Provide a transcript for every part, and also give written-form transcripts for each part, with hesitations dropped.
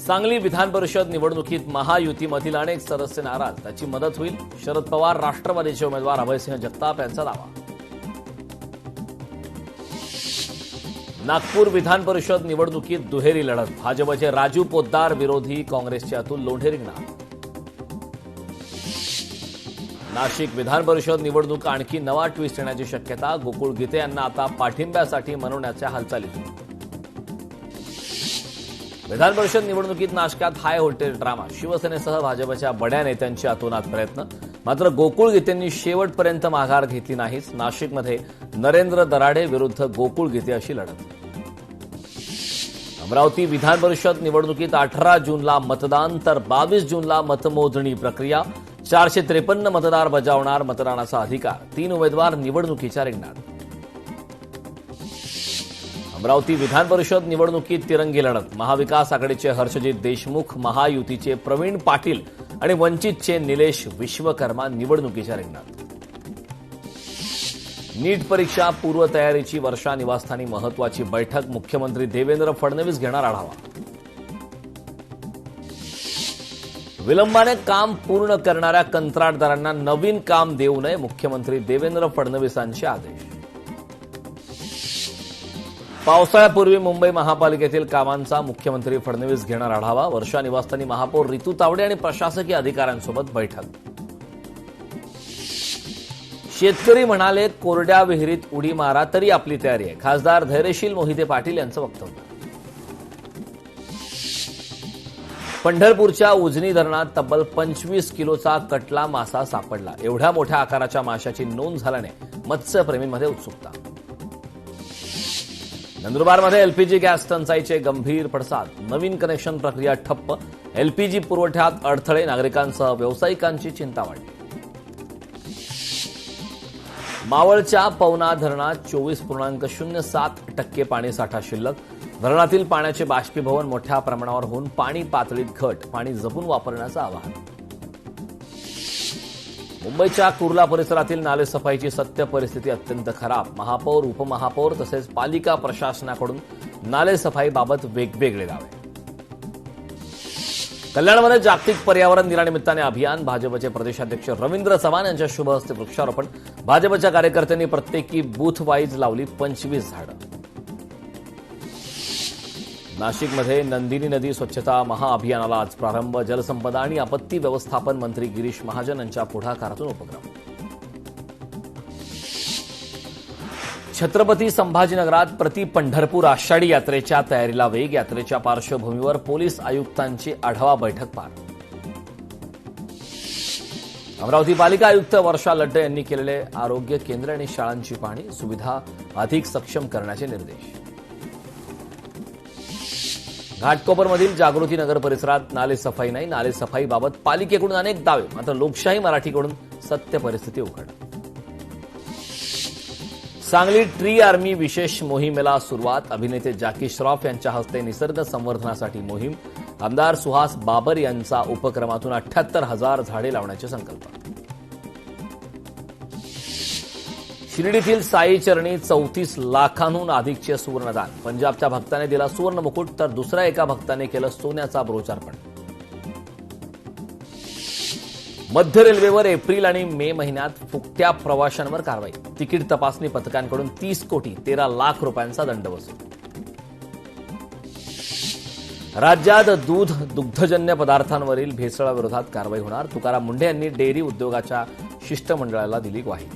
सांगली विधान परिषद निवडणुकीत महायुतीमधील अनेक सदस्य नाराज, त्याची मदत होईल. शरद पवार राष्ट्रवादीचे उमेदवार अभयसिंह जगताप यांचा दावा. नागपूर विधान परिषद निवडणुकीत दुहेरी लढत, भाजपचे राजू पोद्दार विरोधी काँग्रेसचे अतुल लोंढे रिंगणार. नाशिक विधान परिषद निवडणूक आणखी नवा ट्विस्ट येण्याची शक्यता, गोकुळ गीते यांना आता पाठिंब्यासाठी मनवण्याच्या हालचाली सुरू. विधान परिषद निवडणुकीत नाशिकात हाय व्होल्टेज ड्रामा, शिवसेनेसह भाजपच्या बड्या नेत्यांचे अतोनात प्रयत्न, मात्र गोकुळ गीतेंनी शेवटपर्यंत माघार घेतली नाहीच. नाशिकमध्ये नरेंद्र दराडे विरुद्ध गोकुळ गीते अशी लढत. अमरावती विधान परिषद निवडणुकीत 18 जूनला मतदान तर 22 जूनला मतमोजणी प्रक्रिया. 453 मतदार बजावणार मतदानाचा अधिकार, 3 उमेदवार निवडणुकीच्या रिंगणात. अमरावती विधान परिषद निवडणुकीत तिरंगी लढत, महाविकास आघाडीचे हर्षजित देशमुख, महायुतीचे प्रवीण पाटील आणि वंचितचे निलेश विश्वकर्मा निवडणुकीच्या रिंगणात. नीट परीक्षा पूर्वतयारीची वर्षा निवासस्थानी महत्वाची बैठक, मुख्यमंत्री देवेंद्र फडणवीस घेणार आढावा. विलंबाने काम पूर्ण करणाऱ्या कंत्राटदारांना नवीन काम देऊ नये, मुख्यमंत्री देवेंद्र फडणवीसांचे आदेश. पावसाळ्यापूर्वी मुंबई महापालिकेतील कामांचा मुख्यमंत्री फडणवीस घेणार आढावा. वर्षा निवासस्थानी महापौर रितू तावडे आणि प्रशासकीय अधिकाऱ्यांसोबत बैठक. शेतकरी म्हणाले, कोरड्या विहिरीत उडी मारा तरी आपली तयारी आहे, खासदार धैर्यशील मोहिते पाटील यांचं वक्तव्य. पंढरपूरच्या उजनी धरणात तब्बल 25 किलोचा कटला मासा सापडला. एवढ्या मोठ्या आकाराच्या माशाची नोंद झाल्याने मत्स्यप्रेमींमध्ये उत्सुकता. नंदुरबारमध्ये एलपीजी गॅस टंचाईचे गंभीर पडसाद, नवीन कनेक्शन प्रक्रिया ठप्प, एलपीजी पुरवठ्यात अडथळे, नागरिकांसह व्यावसायिकांची चिंता वाढली. मावळच्या पवना धरणात 24.07% पाणीसाठा शिल्लक, धरणातील पाण्याचे बाष्पीभवन मोठ्या प्रमाणावर होऊन पाणी पातळीत घट, पाणी जपून वापरण्याचं आवाहन. मुंबईच्या कुर्ला परिसरातील नालेसफाईची सत्य परिस्थिती अत्यंत खराब, महापौर उपमहापौर तसेच पालिका प्रशासनाकडून नालेसफाईबाबत वेगवेगळे दावे. कल्याणमध्ये जागतिक पर्यावरण दिनानिमित्ताने अभियान, भाजपचे प्रदेशाध्यक्ष रवींद्र चव्हाण यांच्या शुभ हस्ते वृक्षारोपण, भाजपच्या कार्यकर्त्यांनी प्रत्येकी बूथ वाईज लावली 25 झाडं. नाशिकमध्ये नंदिनी नदी स्वच्छता महाअभियानाला आज प्रारंभ, जलसंपदा आणि आपत्ती व्यवस्थापन मंत्री गिरीश महाजन यांच्या पुढाकारातून उपक्रम. छत्रपती संभाजीनगरात प्रति पंढरपूर आषाढी यात्रेच्या तयारीला वेग, यात्रेच्या पार्श्वभूमीवर पोलीस आयुक्तांची आढावा बैठक पार. अमरावती पालिका आयुक्त वर्षा लड्डे यांनी केलेले आरोग्य केंद्र आणि शाळांची पाहणी, सुविधा अधिक सक्षम करण्याचे निर्देश. घाटकोपरमधील जागृती नगर परिसरात नालेसफाई नाही, नालेसफाईबाबत पालिकेकडून अनेक दावे, मात्र लोकशाही मराठीकडून सत्य परिस्थिती उघड. सांगली ट्री आर्मी विशेष मोहिमेला सुरुवात, अभिनेते जॅकी श्रॉफ यांच्या हस्ते निसर्ग संवर्धनासाठी मोहीम, आमदार सुहास बाबर यांचा उपक्रमातून 78,000 झाडे लावण्याचे संकल्प. शिर्डीतील साई चरणी 34 लाखांहून अधिकचे सुवर्णदान, पंजाबच्या भक्ताने दिला सुवर्ण मुकुट तर दुसऱ्या एका भक्ताने केलं सोन्याचा ब्रोचार्पण. मध्य रेल्वेवर एप्रिल आणि मे महिन्यात फुकट्या प्रवाशांवर कारवाई, तिकीट तपासणी पथकांकडून 30 कोटी 13 लाख रुपयांचा दंड वसूल. राज्यात दूध दुग्धजन्य पदार्थांवरील भेसळाविरोधात कारवाई होणार, तुकाराम मुंढे यांनी डेअरी उद्योगाच्या शिष्टमंडळाला दिली ग्वाही.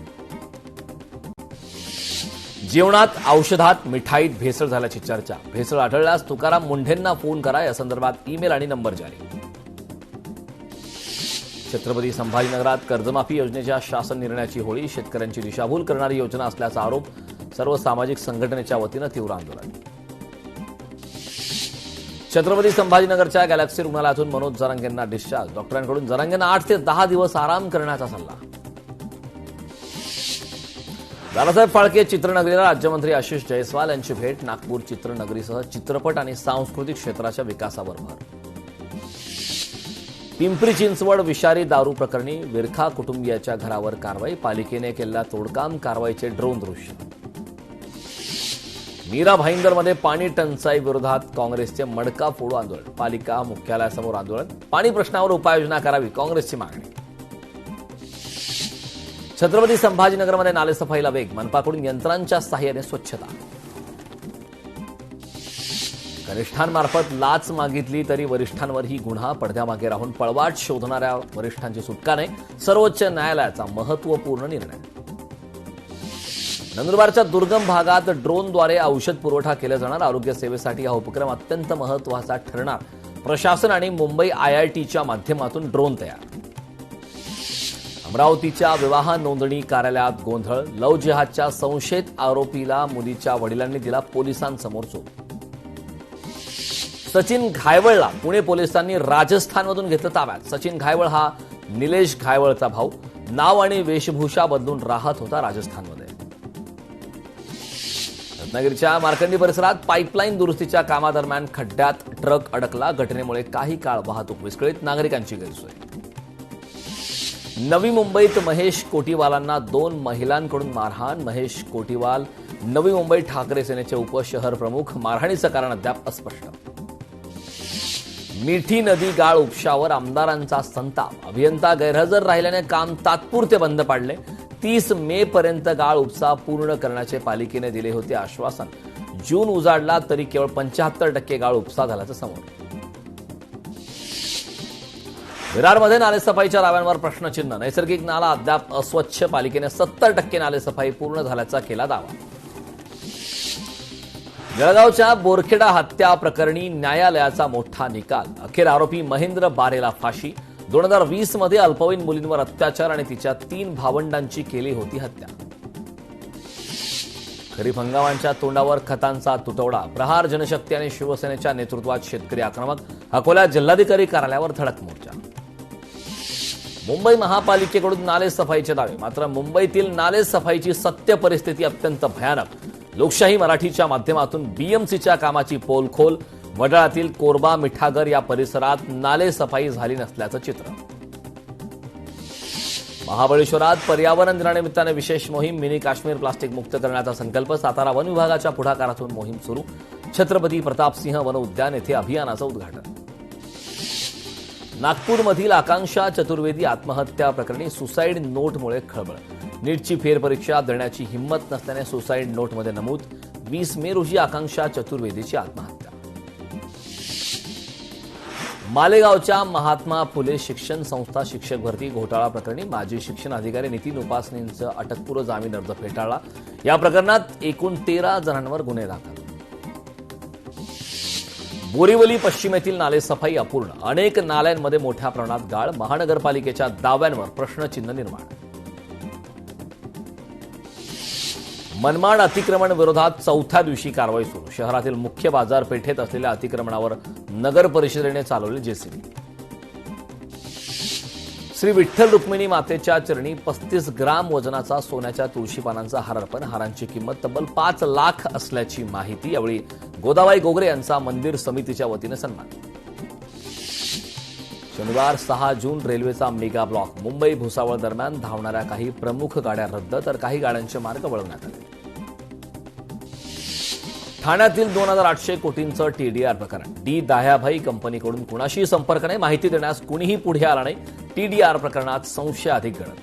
जेवणात, औषधात, मिठाईत भेसळ झाल्याची चर्चा, भेसळ आढळल्यास तुकाराम मुंढेंना फोन करा, या संदर्भात ईमेल आणि नंबर जारी. छत्रपती संभाजीनगरात कर्जमाफी योजनेच्या शासन निर्णयाची होळी, शेतकऱ्यांची दिशाभूल करणारी योजना असल्याचा आरोप, सर्व सामाजिक संघटनेच्या वतीनं तीव्र आंदोलन. छत्रपती संभाजीनगरच्या गॅलेक्सी रुग्णालयातून मनोज जरांगेंना डिस्चार्ज, डॉक्टरांकडून जरांगेंना 8 ते 10 दिवस आराम करण्याचा सल्ला. दादासाहेब फाळके चित्रनगरीला राज्यमंत्री आशिष जयस्वाल यांची भेट, नागपूर चित्रनगरीसह चित्रपट आणि सांस्कृतिक क्षेत्राच्या विकासावर भर. पिंपरी चिंचवड विषारी दारू प्रकरणी विरखा कुटुंबियाच्या घरावर कारवाई, पालिकेने केलेल्या तोडकाम कारवाईचे ड्रोन दृश्य. मीरा भाईंदरमध्ये पाणी टंचाई विरोधात काँग्रेसचे मडका फोडू आंदोलन, पालिका मुख्यालयासमोर आंदोलन, पाणी प्रश्नावर उपाययोजना करावी काँग्रेसची मागणी. छत्रपती संभाजीनगरमध्ये नालेसफाईला वेग, मनपाकडून यंत्रांच्या सहाय्याने स्वच्छता. कनिष्ठांमार्फत लाच मागितली तरी वरिष्ठांवरही गुन्हा, पडद्यामागे राहून पळवाट शोधणाऱ्या वरिष्ठांची सुटका नाही, सर्वोच्च न्यायालयाचा महत्त्वपूर्ण निर्णय. नंदुरबारच्या दुर्गम भागात ड्रोनद्वारे औषध पुरवठा केला जाणार, आरोग्य सेवेसाठी हा उपक्रम अत्यंत महत्त्वाचा ठरणार, प्रशासन आणि मुंबई IITच्या माध्यमातून ड्रोन तयार. अमरावतीच्या विवाह नोंदणी कार्यालयात गोंधळ, लव्ह जिहादच्या संशयित आरोपीला मुलीच्या वडिलांनी दिला पोलिसांसमोर चोप. सचिन घायवळला पुणे पोलिसांनी राजस्थानमधून घेतलं ताब्यात. सचिन घायवळ हा निलेश घायवळचा भाऊ, नाव आणि वेशभूषा बदलून राहत होता राजस्थानमध्ये. रत्नागिरीच्या मार्कंडी परिसरात पाईपलाईन दुरुस्तीच्या कामादरम्यान खड्ड्यात ट्रक अडकला, घटनेमुळे काही काळ वाहतूक विस्कळीत, नागरिकांची गैरसोय. नवी मुंबईत महेश कोटीवालांना 2 महिलांकडून मारहाण, महेश कोटीवाल नवी मुंबई ठाकरे सेनेचे उपशहर प्रमुख, मारहाणीचं कारण अद्याप अस्पष्ट. मिठी नदी गाळ उपशावर आमदारांचा संताप, अभियंता गैरहजर राहिल्याने काम तात्पुरते बंद पाडले. 30 मे पर्यंत गाळ उपसा पूर्ण करण्याचे पालिकेने दिले होते आश्वासन, जून उजाडला तरी केवळ 75% गाळ उपसा झाल्याचं समोर. विरारमध्ये नालेसफाईच्या दाव्यांवर प्रश्नचिन्ह, नैसर्गिक नाला अद्याप अस्वच्छ, पालिकेने 70% नालेसफाई पूर्ण झाल्याचा केला दावा. जळगावच्या बोरखेडा हत्या प्रकरणी न्यायालयाचा मोठा निकाल, अखेर आरोपी महेंद्र बारेला फाशी. 2020 मध्ये अल्पवयीन मुलींवर अत्याचार आणि तिच्या 3 भावंडांची केली होती हत्या. खरीप हंगामाच्या तोंडावर खतांचा तुटवडा, प्रहार जनशक्ती आणि शिवसेनेच्या नेतृत्वात शेतकरी आक्रमक, अकोल्यात जिल्हाधिकारी कार्यालयावर धडक मोर्चा. मुंबई महापालिकेकडून नालेसफाईचे दावे, मात्र मुंबईतील नालेसफाईची सत्य परिस्थिती अत्यंत भयानक. लोकशाही मराठीच्या माध्यमातून बीएमसीच्या कामाची पोलखोल, वडाळ्यातील कोरबा मिठागर या परिसरात नालेसफाई झाली नसल्याचं चित्र. महाबळेश्वरात पर्यावरण दिनानिमित्ताने विशेष मोहीम, मिनी काश्मीर प्लास्टिक मुक्त करण्याचा संकल्प, सातारा वन विभागाच्या पुढाकारातून मोहीम सुरू. छत्रपती प्रतापसिंह वन उद्यान येथे अभियानाचं उद्घाटन. नागपूरमधील आकांक्षा चतुर्वेदी आत्महत्या प्रकरणी सुसाईड नोटमुळे खळबळ, नीटची फेरपरीक्षा देण्याची हिंमत नसल्याने सुसाईड नोटमध्ये नमूद. 20 मे रोजी आकांक्षा चतुर्वेदीची आत्महत्या. मालेगावच्या महात्मा फुले शिक्षण संस्था शिक्षक भरती घोटाळा प्रकरणी माजी शिक्षण अधिकारी नितीन उपासनींचा अटकपूर्व जामीन अर्ज फेटाळला. या प्रकरणात एकूण 13 जणांवर गुन्हे दाखल. बोरीवली पश्चिमेतील नालेसफाई अपूर्ण, अनेक नाल्यांमध्ये मोठ्या प्रमाणात गाळ, महानगरपालिकेच्या दाव्यांवर प्रश्नचिन्ह निर्माण. मनमाड अतिक्रमण विरोधात 4थ्या दिवशी कारवाई सुरू, शहरातील मुख्य बाजारपेठेत असलेल्या अतिक्रमणावर नगर परिषदेने चालवले जेसीबी. श्री विठ्ठल रुक्मिणी मातेच्या चरणी 35 ग्राम वजनाचा सोन्याच्या तुळशी पानांचा हार अर्पण, हारांची किंमत तब्बल 5 लाख असल्याची माहिती. यावेळी गोदाबाई गोगरे यांचा मंदिर समितीच्या वतीने सन्मान. शनिवार 6 जून रेल्वेचा मेगा ब्लॉक, मुंबई भुसावळ दरम्यान धावणाऱ्या काही प्रमुख गाड्या रद्द, तर काही गाड्यांचे मार्ग वळवण्यात आले. ठाण्यातील 2800 कोटींचं TDR प्रकरण, दाह्याभाई कंपनीकडून कुणाशी संपर्क नाही, माहिती देण्यास कुणीही पुढे आला नाही. TDR प्रकरणात संशय अधिक गडद.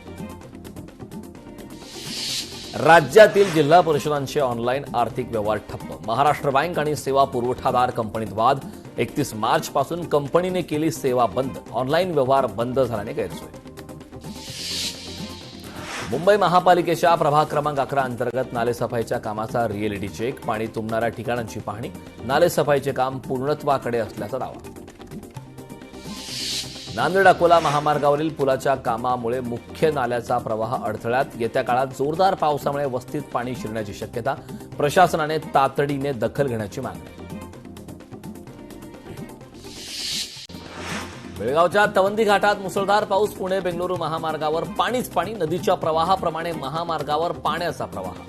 राज्यातील जिल्हा परिषदांचे ऑनलाईन आर्थिक व्यवहार ठप्प, महाराष्ट्र बँक आणि सेवा पुरवठादार कंपनीत वाद. 31 मार्चपासून कंपनीने केली सेवा बंद, ऑनलाईन व्यवहार बंद झाल्याने गैरसोय. मुंबई महापालिकेच्या प्रभाग क्रमांक 11 अंतर्गत नालेसफाईच्या कामाचा रिएलिटी चेक, पाणी तुंबणाऱ्या ठिकाणांची पाहणी, नालेसफाईचे काम पूर्णत्वाकडे असल्याचा दावा. नांदेड अकोला महामार्गावरील पुलाच्या कामामुळे मुख्य नाल्याचा प्रवाह अडथळ्यात, येत्या काळात जोरदार पावसामुळे वस्तीत पाणी शिरण्याची शक्यता, प्रशासनाने तातडीने दखल घेण्याची मागणी. बेळगावच्या तवंदी घाटात मुसळधार पाऊस, पुणे बेंगळुरू महामार्गावर पाणीच पाणी, नदीच्या प्रवाहाप्रमाणे महामार्गावर पाण्याचा प्रवाह.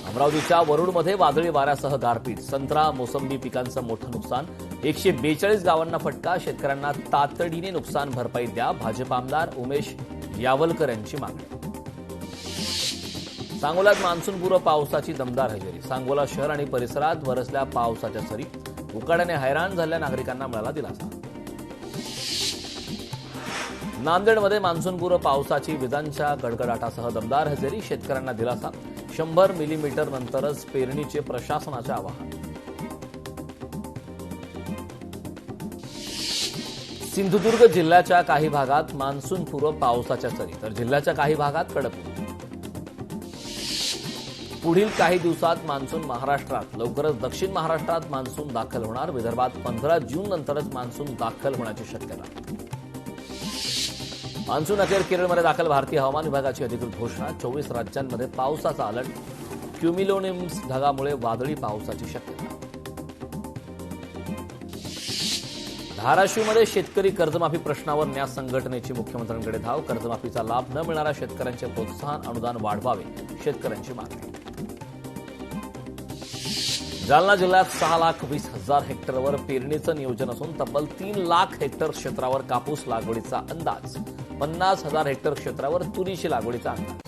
अमरावतीच्या वरुडमध्ये वादळी वाऱ्यासह गारपीट, संत्रा मोसंबी पिकांचं मोठं नुकसान, 142 गावांना फटका, शेतकऱ्यांना तातडीने नुकसान भरपाई द्या, भाजप आमदार उमेश यावलकर यांची मागणी. सांगोल्यात मान्सूनपूर्व पावसाची दमदार हजेरी. सांगोला शहर आणि परिसरात बरसल्या पावसाच्या सरी. उकाड्याने हैराण झालेल्या नागरिकांना मिळाला दिलासा. नांदेडमध्ये मान्सूनपूर्व पावसाची विजांच्या गडगडाटासह दमदार हजेरी. शेतकऱ्यांना दिलासा. 100 मिलीमीटर नंतरच पेरणीचे प्रशासनाचे आवाहन. सिंधुदुर्ग जिल्ह्याच्या काही भागात मान्सूनपूर्व पावसाच्या सरी तर जिल्ह्याच्या काही भागात कडक ऊन. पुढील काही दिवसात मान्सून महाराष्ट्रात लवकरच दक्षिण महाराष्ट्रात मान्सून दाखल होणार. विदर्भात 15 जून नंतरच मान्सून दाखल होण्याची शक्यता. मान्सून अखेर केरळमध्ये दाखल. भारतीय हवामान विभागाची अधिकृत घोषणा. 24 राज्यांमध्ये पावसाचा अलर्ट. क्युमिलोनिम्स ढगामुळे वादळी पावसाची शक्यता. धाराशिवमध्ये शेतकरी कर्जमाफी प्रश्नावर न्यास संघटनेची मुख्यमंत्र्यांकडे धाव. कर्जमाफीचा लाभ न मिळणाऱ्या शेतकऱ्यांचे प्रोत्साहन अनुदान वाढवावे, शेतकऱ्यांची मागणी. जालना जिल्ह्यात 6,20,000 हेक्टरवर पेरणीचं नियोजन असून तब्बल 3,00,000 हेक्टर क्षेत्रावर कापूस लागवडीचा अंदाज. 50,000 हेक्टर क्षेत्रावर तुरीची लागवडीचा अंदाज.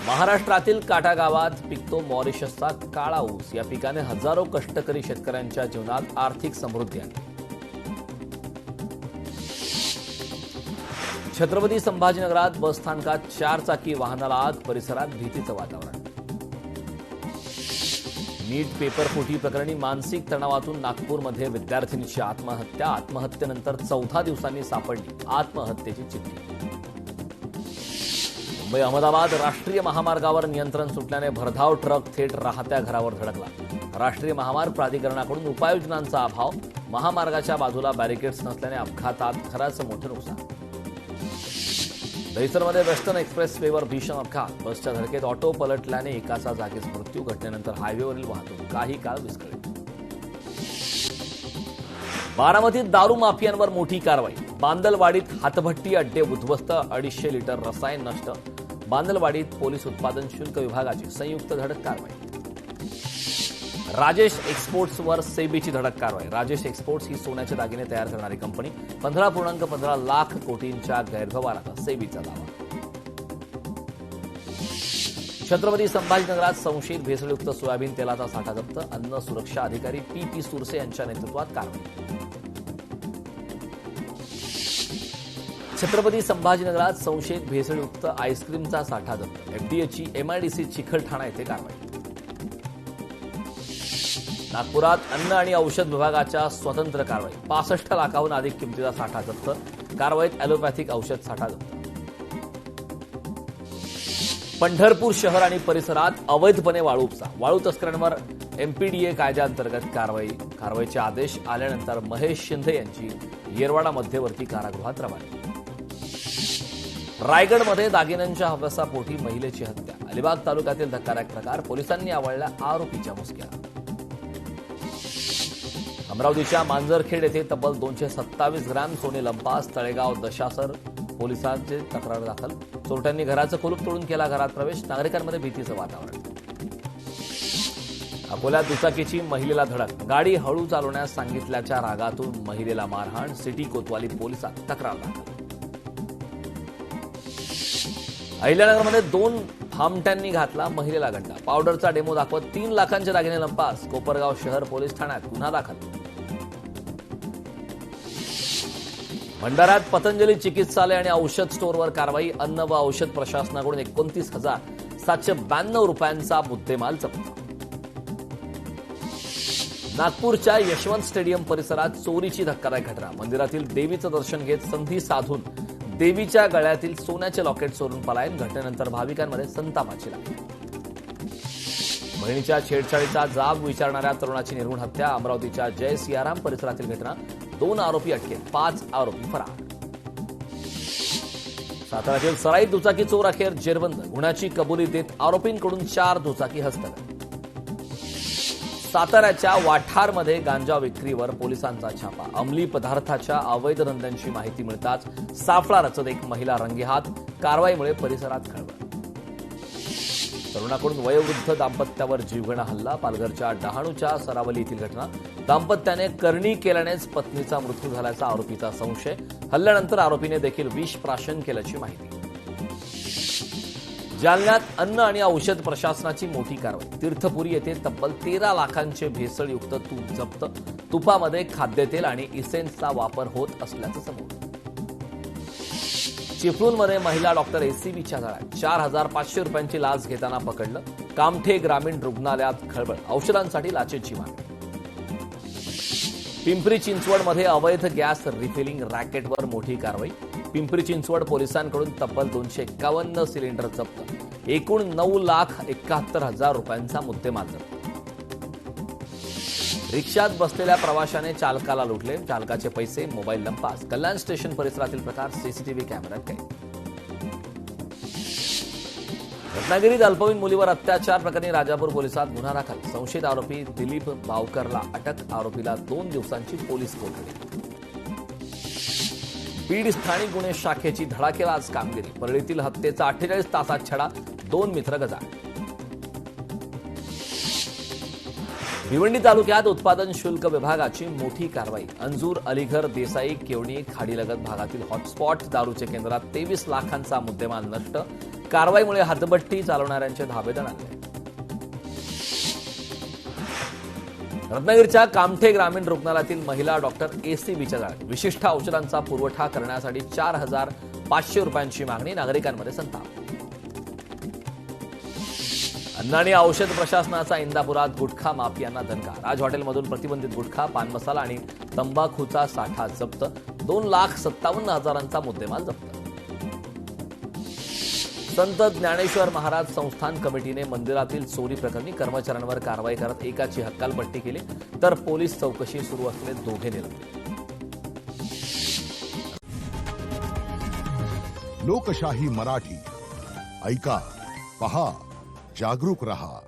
महाराष्ट्रातील काटा गावात पिकतो मॉरिशसचा काळा ऊस. या पिकाने हजारो कष्टकरी शेतकऱ्यांच्या जीवनात आर्थिक समृद्धी आणली. छत्रपती संभाजीनगरात बसस्थानकात 4 चाकी वाहनाला आग. परिसरात भीतीचं वातावरण. नीट पेपरफुटी प्रकरणी मानसिक तणावातून नागपूरमध्ये विद्यार्थिनीची आत्महत्या. आत्महत्येनंतर 14 दिवसांनी सापडली आत्महत्येची चिठ्ठी. मुंबई अहमदाबाद राष्ट्रीय महामार्गावर नियंत्रण सुटल्याने भरधाव ट्रक थेट राहत्या घरावर धडकला. राष्ट्रीय महामार्ग प्राधिकरणाकडून उपाययोजनांचा अभाव. महामार्गाच्या बाजूला बॅरिकेड्स नसल्याने अपघातात घराचं मोठं नुकसान. दहिसरमध्ये वेस्टर्न एक्सप्रेस वेवर भीषण अपघात. बसच्या धडकेत ऑटो पलटल्याने एकाचा जागीच मृत्यू. घटनेनंतर हायवेवरील वाहतूक काही काळ विस्कळीत. बारामतीत दारू माफियांवर मोठी कारवाई. बांदलवाडीत हातभट्टी अड्डे उद्ध्वस्त. 250 लिटर रसायन नष्ट. बांदलवाडीत पोलीस उत्पादन शुल्क विभागाची संयुक्त धडक कारवाई. राजेश एक्सपोर्ट्सवर सेबीची धडक कारवाई. राजेश एक्सपोर्ट्स ही सोन्याचे दागिने तयार करणारी कंपनी. 15.15 लाख कोटींच्या गैरव्यवहाराचा सेबीचा दावा. छत्रपती संभाजीनगरात संशयित भेसळयुक्त सोयाबीन तेलाचा साठा जप्त. अन्न सुरक्षा अधिकारी पी सुरसे यांच्या नेतृत्वात कारवाई. छत्रपती संभाजीनगरात संशयित भेसळयुक्त आईस्क्रीमचा साठा जप्त. एफडीएची एमआयडीसी चिखलठाणा येथे कारवाई. नागपुरात अन्न आणि औषध विभागाच्या स्वतंत्र कारवाई. 65 लाखाहून अधिक किमतीचा साठा जप्त. कारवाईत ॲलोपॅथिक औषध साठा जप्त. पंढरपूर शहर आणि परिसरात अवैधपणे वाळू उपसा. वाळू तस्करांवर एमपीडीए कायद्याअंतर्गत कारवाई. कारवाईचे आदेश आल्यानंतर महेश शिंदे यांची येरवाडा मध्यवर्ती कारागृहात रवानगी. रायगडमध्ये दागिन्यांच्या हव्यासापोटी महिलेची हत्या. अलिबाग तालुक्यातील धक्कादायक प्रकार. पोलिसांनी आवळल्या आरोपीच्या मुसक्या. अमरावतीच्या मांजरखेड येथे तब्बल 227 ग्रॅम सोने लंपास. तळेगाव दशासर पोलिसांचे तक्रार दाखल. चोरट्यांनी घराचं कुलूप तोडून केला घरात प्रवेश. नागरिकांमध्ये भीतीचं वातावरण. अकोल्यात दुचाकीची महिलेला धडक. गाडी हळू चालवण्यास सांगितल्याच्या रागातून महिलेला मारहाण. सिटी कोतवाली पोलिसात तक्रार दाखल. अहिल्यानगरमध्ये 2 भामट्यांनी घातला महिलेला गंडा. पावडरचा डेमो दाखवत 3 लाखांचे दागिने लंपास. कोपरगाव शहर पोलीस ठाण्यात गुन्हा दाखल. भंडाऱ्यात पतंजली चिकित्सालय आणि औषध स्टोअरवर कारवाई. अन्न व औषध प्रशासनाकडून 29,792 रुपयांचा मुद्देमाल जप्त. नागपूरच्या यशवंत स्टेडियम परिसरात चोरीची धक्कादायक घटना. मंदिरातील देवीचं दर्शन घेत संधी साधून देवीच्या गळ्यातील सोन्याचे लॉकेट चोरून पलायन. घटनेनंतर भाविकांमध्ये संतापाची लाट. बहिणीच्या छेडछाडीचा जाब विचारणाऱ्या तरुणाची निर्घृण हत्या. अमरावतीच्या जय सियाराम परिसरातील घटना. 2 आरोपी अटकेत. 5 आरोपी फरार. साताऱ्यातील सराईत दुचाकी चोर अखेर जेरबंद. गुन्ह्याची कबुली देत आरोपींकडून 4 दुचाकी हस्तगत. साताऱ्याच्या वाठारमध्ये गांजा विक्रीवर पोलिसांचा छापा. अंमली पदार्थाच्या अवैध धंद्यांची माहिती मिळताच सापळा रचत एक महिला रंगेहात. कारवाईमुळे परिसरात खळबळ. तरुणाकडून वयोवृद्ध दाम्पत्यावर जीवघेणा हल्ला. पालघरच्या डहाणूच्या सरावली येथील घटना. दाम्पत्याने करणी केल्यानेच पत्नीचा मृत्यू झाल्याचा आरोपीचा संशय. हल्ल्यानंतर आरोपीने देखील विष प्राशन केल्याची माहिती. जालन्यात अन्न आणि औषध प्रशासनाची मोठी कारवाई. तीर्थपुरी येथे तब्बल 13 लाखांचे भेसळयुक्त तूप जप्त. तुपामध्ये खाद्यतेल आणि इसेन्सचा वापर होत असल्याचं समोर. चिपळूणमध्ये महिला डॉक्टर एसीबीच्या जाळ्यात. 4,500 रुपयांची लाच घेताना पकडलं. कामठे ग्रामीण रुग्णालयात खळबळ. औषधांसाठी लाचेची मागणी. पिंपरी चिंचवडमध्ये अवैध गॅस रिफिलिंग रॅकेटवर मोठी कारवाई. पिंपरी चिंचवड पोलिसांकडून तब्बल 251 सिलेंडर जप्त. एकूण 9,71,000 रुपयांचा मुद्देमाल जप्त. रिक्षात बसलेल्या प्रवाशाने चालकाला लुटले. चालकाचे पैसे, मोबाईल लंपास. कल्याण स्टेशन परिसरातील प्रकार सीसीटीव्ही कॅमेऱ्यात कैद. रत्नागिरीत अल्पवयीन मुलीवर अत्याचार प्रकरणी राजापूर पोलिसात गुन्हा दाखल. संशयित आरोपी दिलीप बावकरला अटक. आरोपीला 2 दिवसांची पोलीस कोठडी. बीड स्थानिक गुन्हे शाखेची धडाकेबाज कामगिरी. परळीतील हत्येचा 48 तासात छडा. 2 मित्र गजाआड. भिवंडी तालुक्यात उत्पादन शुल्क विभागाची मोठी कारवाई. अंजूर, अलीघर, देसाई, केवणी, खाडीलगत भागातील हॉटस्पॉट दारूचे केंद्रात 23 लाखांचा मुद्देमाल नष्ट. कारवाईमुळे हातभट्टी चालवणाऱ्यांचे धाबे दणाणले. रत्नागिरीच्या कामठे ग्रामीण रुग्णालयातील महिला डॉक्टर एसीबीच्या जाळ्यात. विशिष्ट औषधांचा पुरवठा करण्यासाठी 4,500 रुपयांची मागणी. नागरिकांमध्ये संताप. अन्न आणि औषध प्रशासनाचा इंदापुरात गुटखा माफियांना दणका. राज हॉटेलमधून प्रतिबंधित गुटखा, पान मसाला आणि तंबाखूचा साठा जप्त. 2,57,000चा मुद्देमाल जप्त. संत ज्ञानेश्वर महाराज संस्थान कमिटीने मंदिरातील चोरी प्रकरणी कर्मचाऱ्यांवर कारवाई करत एकाची हक्कालपट्टी केली, तर पोलीस चौकशी सुरू असलेले दोघे निलंबित. लोकशाही मराठी ऐका, पहा, जागरूक रहा.